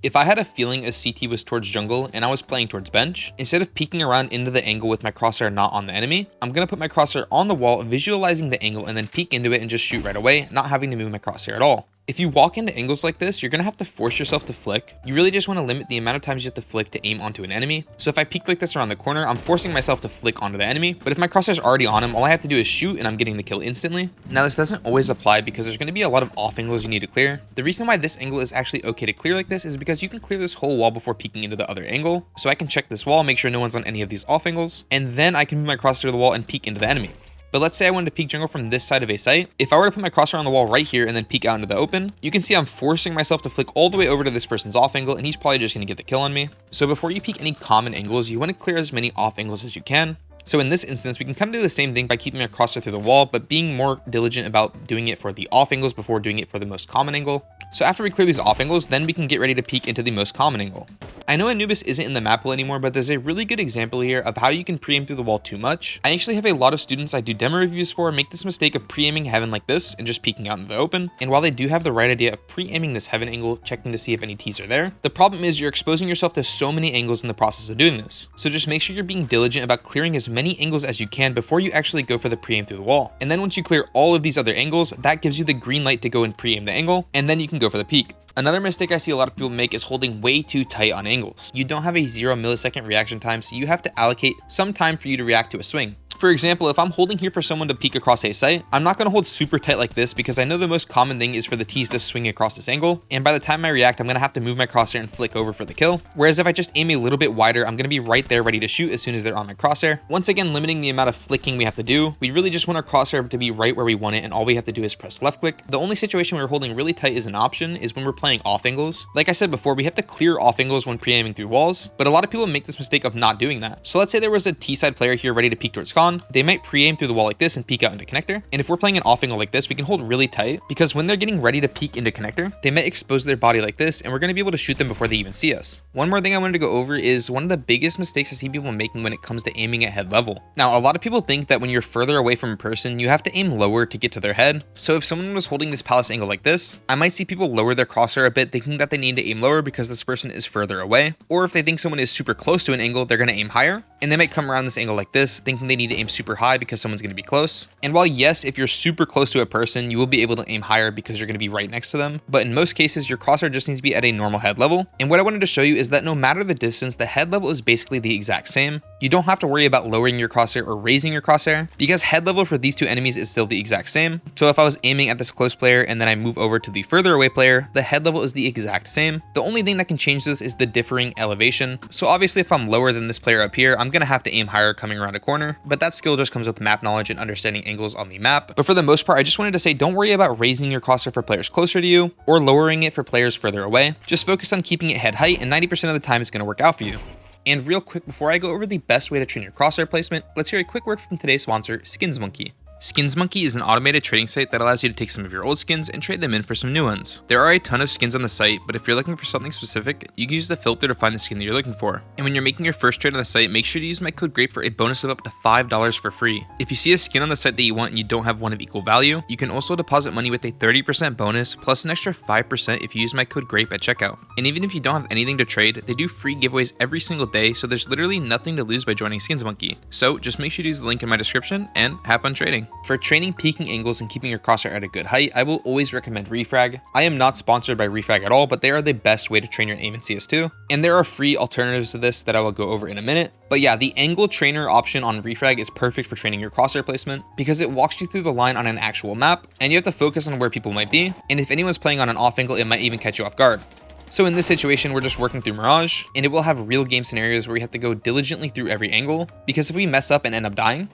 If I had a feeling a CT was towards jungle and I was playing towards bench, instead of peeking around into the angle with my crosshair not on the enemy, I'm going to put my crosshair on the wall, visualizing the angle, and then peek into it and just shoot right away, not having to move my crosshair at all. If you walk into angles like this, you're going to have to force yourself to flick. You really just want to limit the amount of times you have to flick to aim onto an enemy. So if I peek like this around the corner, I'm forcing myself to flick onto the enemy. But if my crosshair's already on him, all I have to do is shoot and I'm getting the kill instantly. Now this doesn't always apply because there's going to be a lot of off angles you need to clear. The reason why this angle is actually okay to clear like this is because you can clear this whole wall before peeking into the other angle. So I can check this wall, make sure no one's on any of these off angles, and then I can move my crosshair to the wall and peek into the enemy. But let's say I wanted to peek jungle from this side of a site. If I were to put my crosshair on the wall right here and then peek out into the open, you can see I'm forcing myself to flick all the way over to this person's off angle, and he's probably just going to get the kill on me. So before you peek any common angles, you want to clear as many off angles as you can. So in this instance, we can kind of do the same thing by keeping our crosshair through the wall, but being more diligent about doing it for the off angles before doing it for the most common angle. So after we clear these off angles, then we can get ready to peek into the most common angle. I know Anubis isn't in the map pool anymore, but there's a really good example here of how you can pre-aim through the wall too much. I actually have a lot of students I do demo reviews for make this mistake of pre-aiming heaven like this and just peeking out into the open. And while they do have the right idea of pre-aiming this heaven angle, checking to see if any T's are there, the problem is you're exposing yourself to so many angles in the process of doing this. So just make sure you're being diligent about clearing as many angles as you can before you actually go for the pre-aim through the wall. And then once you clear all of these other angles, that gives you the green light to go and pre-aim the angle, and then you can go for the peek. Another mistake I see a lot of people make is holding way too tight on angles. You don't have a 0 millisecond reaction time, so you have to allocate some time for you to react to a swing. For example, if I'm holding here for someone to peek across a site, I'm not going to hold super tight like this because I know the most common thing is for the T's to swing across this angle, and by the time I react, I'm going to have to move my crosshair and flick over for the kill. Whereas if I just aim a little bit wider, I'm going to be right there ready to shoot as soon as they're on my crosshair. Once again, limiting the amount of flicking we have to do. We really just want our crosshair to be right where we want it, and all we have to do is press left click. The only situation where we're holding really tight is an option is when we're playing off angles. Like I said before, we have to clear off angles when pre-aiming through walls, but a lot of people make this mistake of not doing that. So let's say there was a T-side player here ready to peek towards con. They might pre-aim through the wall like this and peek out into connector. And if we're playing an off angle like this, we can hold really tight because when they're getting ready to peek into connector, they might expose their body like this, and we're going to be able to shoot them before they even see us. One more thing I wanted to go over is one of the biggest mistakes I see people making when it comes to aiming at head level. Now, a lot of people think that when you're further away from a person, you have to aim lower to get to their head. So if someone was holding this palace angle like this, I might see people lower their crosshair a bit, thinking that they need to aim lower because this person is further away. Or if they think someone is super close to an angle, they're going to aim higher, and they might come around this angle like this, thinking they need to aim super high because someone's going to be close. And while yes, if you're super close to a person, you will be able to aim higher because you're going to be right next to them, but in most cases, your crosshair just needs to be at a normal head level. And what I wanted to show you is that no matter the distance, the head level is basically the exact same. You don't have to worry about lowering your crosshair or raising your crosshair because head level for these two enemies is still the exact same. So if I was aiming at this close player and then I move over to the further away player, the head level is the exact same. The only thing that can change this is the differing elevation. So obviously if I'm lower than this player up here, I'm going to have to aim higher coming around a corner, but that skill just comes with map knowledge and understanding angles on the map. But for the most part, I just wanted to say don't worry about raising your crosshair for players closer to you or lowering it for players further away. Just focus on keeping it head height, and 90% of the time it's going to work out for you. And real quick, before I go over the best way to train your crosshair placement, let's hear a quick word from today's sponsor, SkinsMonkey. SkinsMonkey is an automated trading site that allows you to take some of your old skins and trade them in for some new ones. There are a ton of skins on the site, but if you're looking for something specific, you can use the filter to find the skin that you're looking for. And when you're making your first trade on the site, make sure to use my code GRAPE for a bonus of up to $5 for free. If you see a skin on the site that you want and you don't have one of equal value, you can also deposit money with a 30% bonus plus an extra 5% if you use my code GRAPE at checkout. And even if you don't have anything to trade, they do free giveaways every single day, so there's literally nothing to lose by joining SkinsMonkey. So just make sure to use the link in my description and have fun trading. For training peeking angles and keeping your crosshair at a good height, I will always recommend Refrag. I am not sponsored by Refrag at all, but they are the best way to train your aim in CS2. And there are free alternatives to this that I will go over in a minute. But yeah, the angle trainer option on Refrag is perfect for training your crosshair placement because it walks you through the line on an actual map, and you have to focus on where people might be. And if anyone's playing on an off angle, it might even catch you off guard. So in this situation, we're just working through Mirage, and it will have real game scenarios where we have to go diligently through every angle, because if we mess up and end up dying,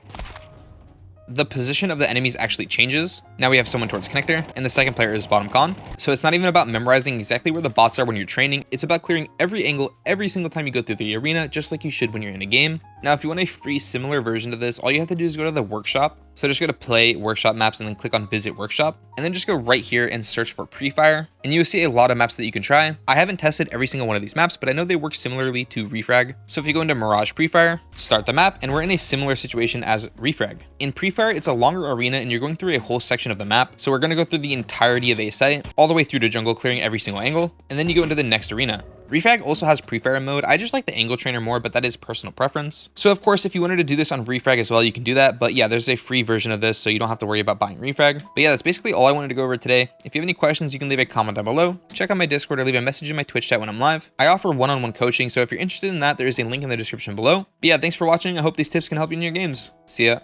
the position of the enemies actually changes. Now we have someone towards connector, and the second player is bottom con. So it's not even about memorizing exactly where the bots are when you're training. It's about clearing every angle every single time you go through the arena, just like you should when you're in a game. Now, if you want a free similar version to this, all you have to do is go to the workshop. So just go to play workshop maps and then click on visit workshop, and then just go right here and search for pre-fire, and you'll see a lot of maps that you can try. I haven't tested every single one of these maps, but I know they work similarly to Refrag. So if you go into Mirage Pre-Fire, start the map, and we're in a similar situation as Refrag. In Pre-Fire, it's a longer arena and you're going through a whole section of the map. So we're going to go through the entirety of a site, all the way through to jungle, clearing every single angle, and then you go into the next arena. Refrag also has pre-fire mode. I just like the angle trainer more, but that is personal preference. So of course, if you wanted to do this on Refrag as well, you can do that. But yeah, there's a free version of this, so you don't have to worry about buying Refrag. But yeah, that's basically all I wanted to go over today. If you have any questions, you can leave a comment down below. Check out my Discord or leave a message in my Twitch chat when I'm live. I offer one-on-one coaching, so if you're interested in that, there is a link in the description below. But yeah, thanks for watching. I hope these tips can help you in your games. See ya.